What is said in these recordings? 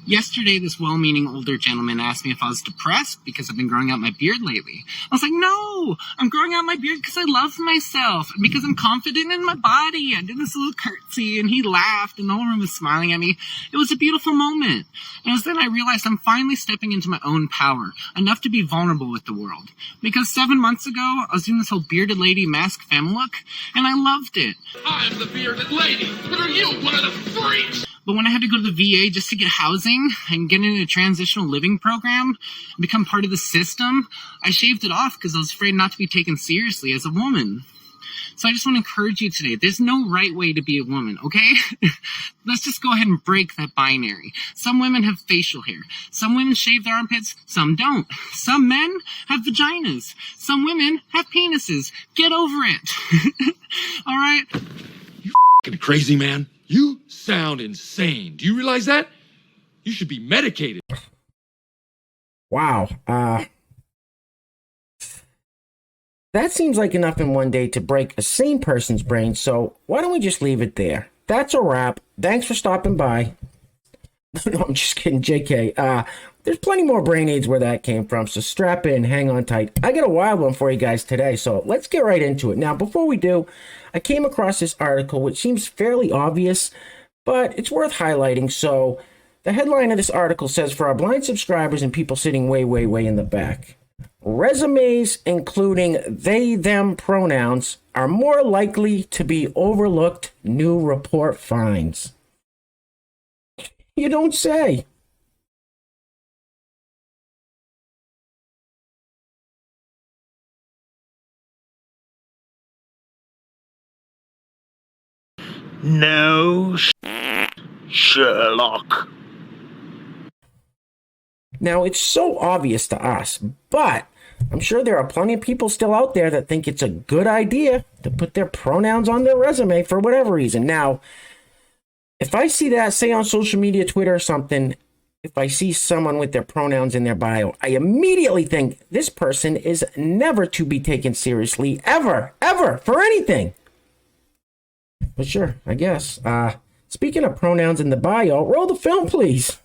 Yesterday, this well-meaning older gentleman asked me if I was depressed because I've been growing out my beard lately. I was like, no, I'm growing out my beard because I love myself and because I'm confident in my body. I did this little curtsy and he laughed and the whole room was smiling at me. It was a beautiful moment. And it was then I realized I'm finally stepping into my own power, enough to be vulnerable with the world. Because 7 months ago, I was doing this whole bearded lady mask femme look and I loved it. I'm the bearded lady, but are you one of the freaks? But when I had to go to the VA just to get housing and get into a transitional living program and become part of the system, I shaved it off because I was afraid not to be taken seriously as a woman. So I just want to encourage you today. There's no right way to be a woman, okay? Let's just go ahead and break that binary. Some women have facial hair. Some women shave their armpits. Some don't. Some men have vaginas. Some women have penises. Get over it. All right? You f***ing crazy, man. You sound insane. Do you realize that? You should be medicated. Wow. That seems like enough in one day to break a sane person's brain, so why don't we just leave it there? That's a wrap. Thanks for stopping by. No, I'm just kidding, JK. There's plenty more brain aids where that came from, so strap in, hang on tight. I got a wild one for you guys today, so let's get right into it. Now, before we do, I came across this article, which seems fairly obvious, but it's worth highlighting. So, the headline of this article says, for our blind subscribers and people sitting way, way, way in the back, resumes including they, them pronouns are more likely to be overlooked, new report finds. You don't say. No, Sherlock. Now, it's so obvious to us, but I'm sure there are plenty of people still out there that think it's a good idea to put their pronouns on their resume for whatever reason. Now, if I see that, say on social media, Twitter or something, if I see someone with their pronouns in their bio, I immediately think this person is never to be taken seriously, ever, for anything. But sure, I guess. Speaking of pronouns in the bio, roll the film, please.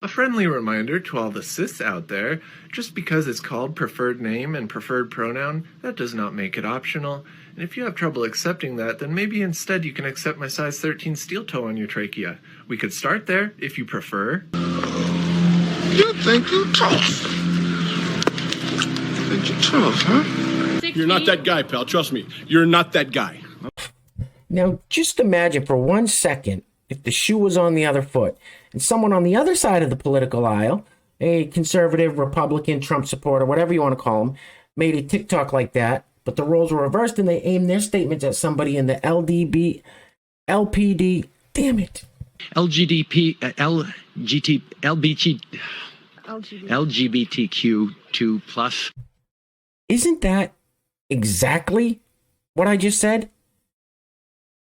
A friendly reminder to all the cis out there, just because it's called preferred name and preferred pronoun, that does not make it optional. And if you have trouble accepting that, then maybe instead you can accept my size 13 steel toe on your trachea. We could start there, if you prefer. You think you're tough. You think you're tough, huh? You're not that guy, pal. Trust me. You're not that guy. Now, just imagine for 1 second if the shoe was on the other foot and someone on the other side of the political aisle, a conservative, Republican, Trump supporter, whatever you want to call them, made a TikTok like that, but the roles were reversed and they aimed their statements at somebody in the LPD, damn it. LGBTQ2 plus. Isn't that exactly what I just said?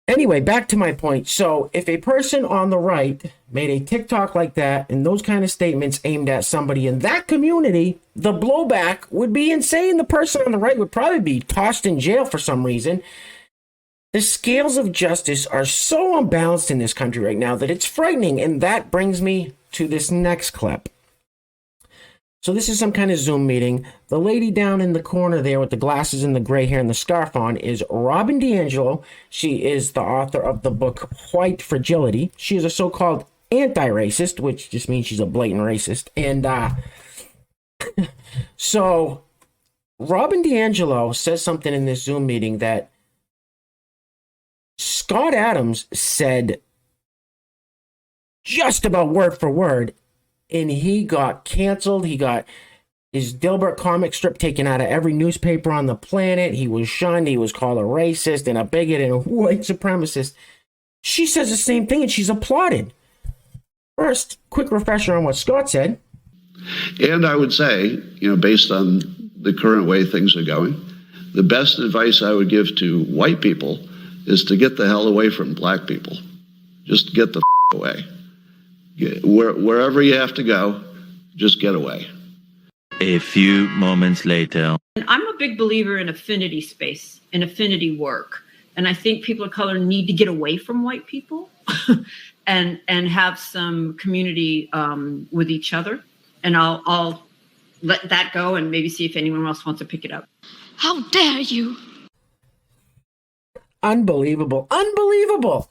Anyway, back to my point. So if a person on the right made a TikTok like that and those kind of statements aimed at somebody in that community, the blowback would be insane. The person on the right would probably be tossed in jail for some reason. The scales of justice are so unbalanced in this country right now that it's frightening. And that brings me to this next clip. So this is some kind of Zoom meeting. The lady down in the corner there with the glasses and the gray hair and the scarf on is Robin DiAngelo. She is the author of the book White Fragility. She is a so-called anti-racist, which just means she's a blatant racist. And so Robin DiAngelo says something in this Zoom meeting that Scott Adams said just about word for word, and he got canceled. He got his Dilbert comic strip taken out of every newspaper on the planet. He was shunned. He was called a racist and a bigot and a white supremacist. She says the same thing and she's applauded. First, quick refresher on what Scott said. And I would say, based on the current way things are going, the best advice I would give to white people is to get the hell away from black people. Just get the away. Wherever you have to go, just get away. A few moments later. I'm a big believer in affinity space and affinity work. And I think people of color need to get away from white people. and have some community with each other. And I'll let that go and maybe see if anyone else wants to pick it up. How dare you? Unbelievable. Unbelievable.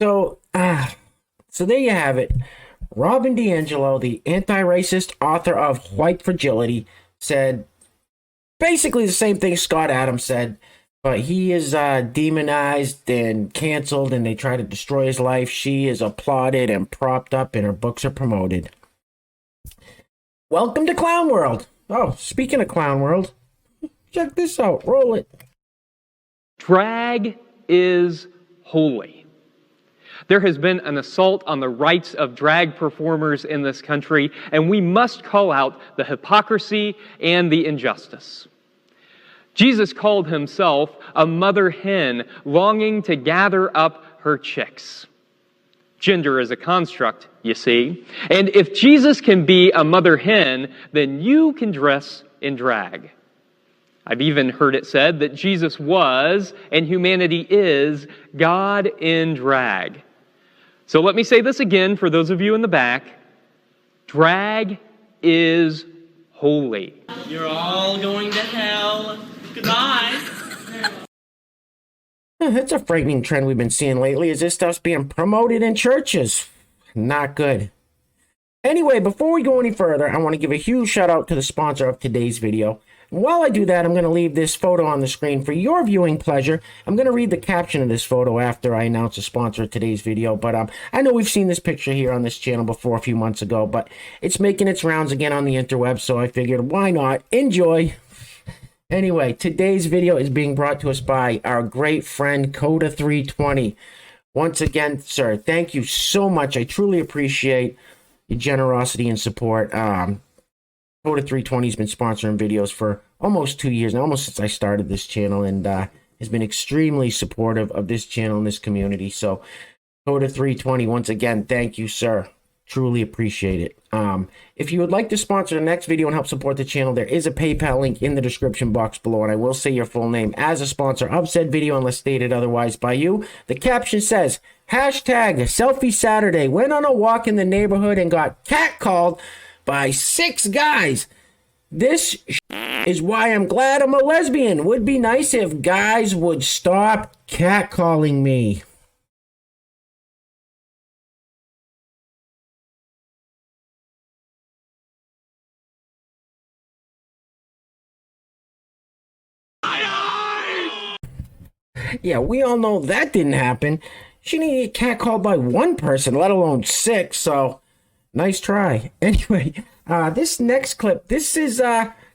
So there you have it. Robin DiAngelo, the anti-racist author of White Fragility, said basically the same thing Scott Adams said, but he is demonized and canceled, and they try to destroy his life. She is applauded and propped up, and her books are promoted. Welcome to Clown World. Oh, speaking of Clown World, check this out. Roll it. Drag is holy. There has been an assault on the rights of drag performers in this country, and we must call out the hypocrisy and the injustice. Jesus called himself a mother hen longing to gather up her chicks. Gender is a construct, you see. And if Jesus can be a mother hen, then you can dress in drag. I've even heard it said that Jesus was, and humanity is, God in drag. So let me say this again for those of you in the back. Drag is holy. You're all going to hell. Goodbye. It's a frightening trend we've been seeing lately, is this stuff's being promoted in churches. Not good. Anyway, before we go any further, I want to give a huge shout out to the sponsor of today's video. While I do that, I'm going to leave this photo on the screen for your viewing pleasure. I'm going to read the caption of this photo after I announce the sponsor of today's video. But I know we've seen this picture here on this channel before a few months ago, but it's making its rounds again on the interweb, so I figured, why not? Enjoy! Anyway, today's video is being brought to us by our great friend Coda320. Once again, sir, thank you so much. I truly appreciate your generosity and support. Coda320 has been sponsoring videos for almost 2 years now, almost since I started this channel, and has been extremely supportive of this channel and this community. So, Coda320, once again, thank you, sir. Truly appreciate it. If you would like to sponsor the next video and help support the channel, there is a PayPal link in the description box below, and I will say your full name as a sponsor of said video unless stated otherwise by you. The caption says, hashtag Selfie Saturday, went on a walk in the neighborhood and got catcalled by 6 guys. This is why I'm glad I'm a lesbian. Would be nice if guys would stop catcalling me. Yeah, we all know that didn't happen. She didn't get catcalled by 1 person, let alone 6, so nice try. Anyway, this next clip, this is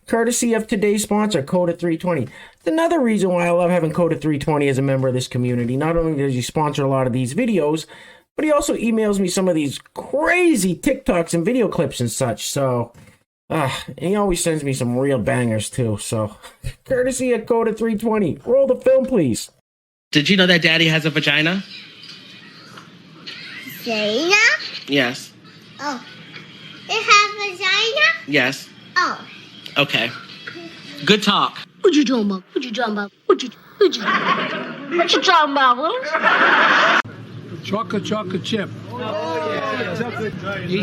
courtesy of today's sponsor, Coda320. It's another reason why I love having Coda320 as a member of this community. Not only does he sponsor a lot of these videos, but he also emails me some of these crazy TikToks and video clips and such, so and he always sends me some real bangers too, so courtesy of Coda320. Roll the film, please. Did you know that Daddy has a vagina? Vagina? Yes. Oh. It has vagina? Yes. Oh. Okay. Good talk. What you talking about? What you talking about? What you talking about, Willis? Chocolate chip. Oh, yeah.